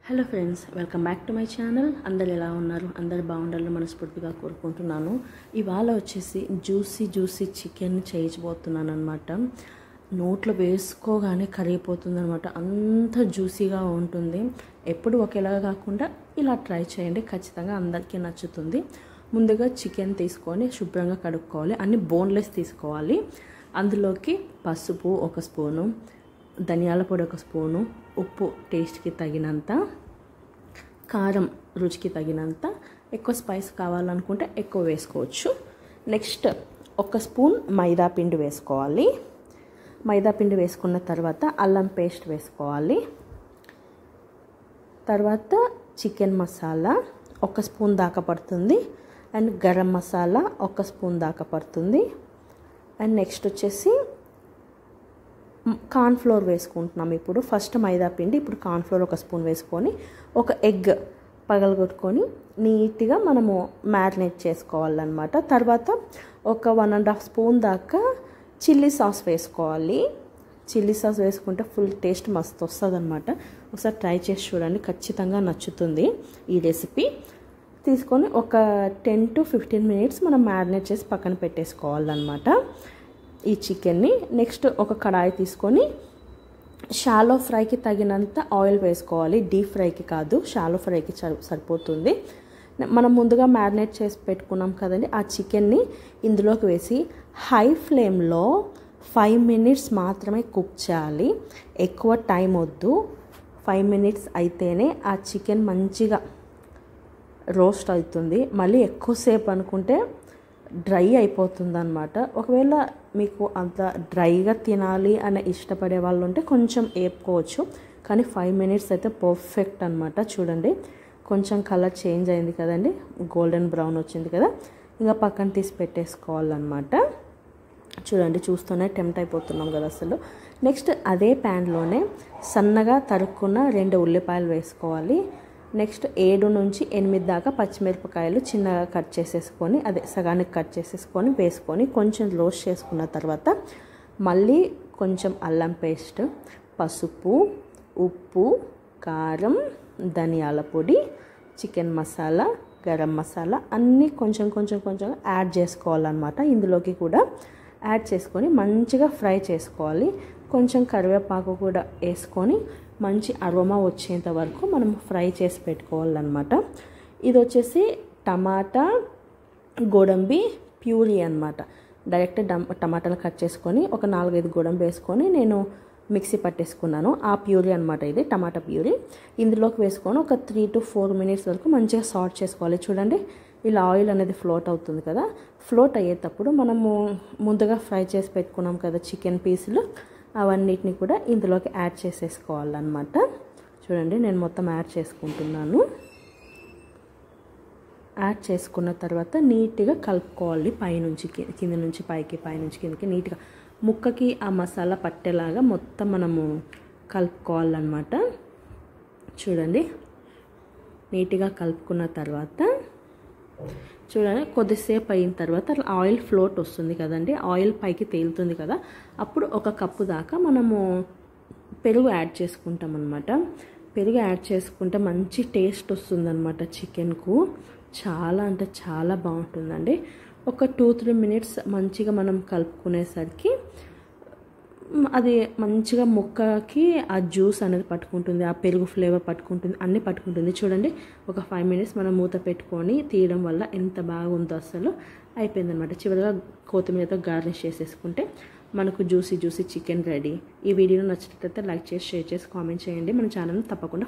Hello friends, welcome back to my channel. అందరు ఎలా ఉన్నారు? అందరు బాగుండాలని మనస్ఫూర్తిగా కోరుకుంటున్నాను. ఇవాళ వచ్చేసి జ్యూసీ చికెన్ చేయబోతున్నాను అనమాట. నోట్లో వేసుకోగానే కరిగిపోతుంది అనమాట. అంత జ్యూసీగా ఉంటుంది. ఎప్పుడు ఒకేలాగా కాకుండా ఇలా ట్రై చేయండి, ఖచ్చితంగా అందరికీ నచ్చుతుంది. ముందుగా చికెన్ తీసుకొని శుభ్రంగా కడుక్కోవాలి. అన్ని బోన్లెస్ తీసుకోవాలి. అందులోకి పసుపు 1 స్పూను, ధనియాల పొడి 1 స్పూను, ఉప్పు టేస్ట్కి తగినంత, కారం రుచికి తగినంత, ఎక్కువ స్పైస్ కావాలనుకుంటే ఎక్కువ వేసుకోవచ్చు. నెక్స్ట్ 1 స్పూన్ మైదా పిండి వేసుకోవాలి. మైదా పిండి వేసుకున్న తర్వాత అల్లం పేస్ట్ వేసుకోవాలి. తర్వాత చికెన్ మసాలా 1 స్పూన్ దాకా పడుతుంది. అండ్ గరం మసాలా 1 స్పూన్ దాకా పడుతుంది. అండ్ నెక్స్ట్ వచ్చేసి కార్న్ఫ్లోర్ వేసుకుంటున్నాం. ఇప్పుడు ఫస్ట్ మైదా పిండి, ఇప్పుడు కార్న్ఫ్లోర్ 1 స్పూన్ వేసుకొని ఒక ఎగ్ పగలగొట్టుకొని నీట్గా మనము మ్యారినేట్ చేసుకోవాలన్నమాట. తర్వాత ఒక 1.5 స్పూన్ దాకా చిల్లీ సాస్ వేసుకోవాలి. చిల్లీ సాస్ వేసుకుంటే ఫుల్ టేస్ట్ మస్తు వస్తుంది అనమాట. ఒకసారి ట్రై చేసి చూడండి, ఖచ్చితంగా నచ్చుతుంది ఈ రెసిపీ. తీసుకొని ఒక 10 to 15 మినిట్స్ మనం మ్యారినేట్ చేసి పక్కన పెట్టేసుకోవాలన్నమాట ఈ చికెన్ని. నెక్స్ట్ ఒక కడాయి తీసుకొని షాలో ఫ్రైకి తగినంత ఆయిల్ వేసుకోవాలి. డీప్ ఫ్రైకి కాదు, షాలో ఫ్రైకి సరిపోతుంది. మనం ముందుగా మ్యారినేట్ చేసి పెట్టుకున్నాం కదండి, ఆ చికెన్ని ఇందులోకి వేసి హై ఫ్లేమ్లో 5 మినిట్స్ మాత్రమే కుక్ చేయాలి. ఎక్కువ టైం వద్దు. 5 మినిట్స్ అయితేనే ఆ చికెన్ మంచిగా రోస్ట్ అవుతుంది. మళ్ళీ ఎక్కువసేపు అనుకుంటే డ్రై అయిపోతుంది అనమాట. ఒకవేళ మీకు అంత డ్రైగా తినాలి అని ఇష్టపడే వాళ్ళు ఉంటే కొంచెం వేపుకోవచ్చు. కానీ 5 మినిట్స్ అయితే పర్ఫెక్ట్ అనమాట. చూడండి, కొంచెం కలర్ చేంజ్ అయింది కదండి, గోల్డెన్ బ్రౌన్ వచ్చింది కదా. ఇంకా పక్కన తీసి పెట్టేసుకోవాలన్నమాట. చూడండి, చూస్తూనే టెంప్ట్ అయిపోతున్నాం కదా అసలు. నెక్స్ట్ అదే ప్యాన్లోనే సన్నగా తరుక్కున్న 2 ఉల్లిపాయలు వేసుకోవాలి. నెక్స్ట్ 7 నుంచి 8 దాకా పచ్చిమిరపకాయలు చిన్నగా కట్ చేసేసుకొని, అదే సగానికి కట్ చేసేసుకొని వేసుకొని కొంచెం రోస్ట్ చేసుకున్న తర్వాత మళ్ళీ కొంచెం అల్లం పేస్ట్, పసుపు, ఉప్పు, కారం, ధనియాల పొడి, చికెన్ మసాలా, గరం మసాలా అన్నీ కొంచెం యాడ్ చేసుకోవాలన్నమాట. ఇందులోకి కూడా యాడ్ చేసుకొని మంచిగా ఫ్రై చేసుకోవాలి. కొంచెం కరివేపాకు కూడా వేసుకొని మంచి అరోమా వచ్చేంత వరకు మనం ఫ్రై చేసి పెట్టుకోవాలన్నమాట. ఇది వచ్చేసి టమాటా గోడంబి ప్యూరీ అన్నమాట. డైరెక్ట్ టమాటాలు కట్ చేసుకొని ఒక 4-5 గోడంబి వేసుకొని నేను మిక్సీ పట్టేసుకున్నాను. ఆ ప్యూరీ అనమాట, ఇది టమాటా ప్యూరీ. ఇందులోకి వేసుకొని ఒక 3 to 4 మినిట్స్ వరకు మంచిగా సార్ట్ చేసుకోవాలి. చూడండి, ఇలా ఆయిల్ అనేది ఫ్లోట్ అవుతుంది కదా. ఫ్లోట్ అయ్యేటప్పుడు మనము ముందుగా ఫ్రై చేసి పెట్టుకున్నాం కదా చికెన్ పీసులు, అవన్నిటిని కూడా ఇందులోకి యాడ్ చేసేసుకోవాలన్నమాట. చూడండి, నేను మొత్తం యాడ్ చేసుకుంటున్నాను. యాడ్ చేసుకున్న తర్వాత నీట్గా కలుపుకోవాలి. పైనుంచి కింద నుంచి పైకి, పైనుంచి కిందకి నీట్గా ముక్కకి ఆ మసాలా పట్టేలాగా మొత్తం మనము కలుపుకోవాలన్నమాట. చూడండి, నీట్గా కలుపుకున్న తర్వాత చూడండి, కొద్దిసేపు అయిన తర్వాత ఆయిల్ ఫ్లోట్ వస్తుంది కదండి, ఆయిల్ పైకి తేలుతుంది కదా. అప్పుడు 1 కప్పు దాకా మనము పెరుగు యాడ్ చేసుకుంటాం అనమాట. పెరుగు యాడ్ చేసుకుంటే మంచి టేస్ట్ వస్తుందన్నమాట చికెన్కు. చాలా అంటే చాలా బాగుంటుందండి. ఒక 2-3 మినిట్స్ మంచిగా మనం కలుపుకునేసరికి అది మంచిగా ముక్కకి ఆ జ్యూస్ అనేది పట్టుకుంటుంది, ఆ పెరుగు ఫ్లేవర్ పట్టుకుంటుంది, అన్నీ పట్టుకుంటుంది. చూడండి, ఒక 5 మినిట్స్ మనం మూత పెట్టుకొని తీయడం వల్ల ఎంత బాగుందో అసలు. అయిపోయిందనమాట. చివరిగా కొత్తిమీరతో గార్నిష్ చేసేసుకుంటే మనకు జ్యూసీ చికెన్ రెడీ. ఈ వీడియో నచ్చినట్లయితే లైక్ చేసి, షేర్ చేసి, కామెంట్ చేయండి. మన ఛానల్ని తప్పకుండా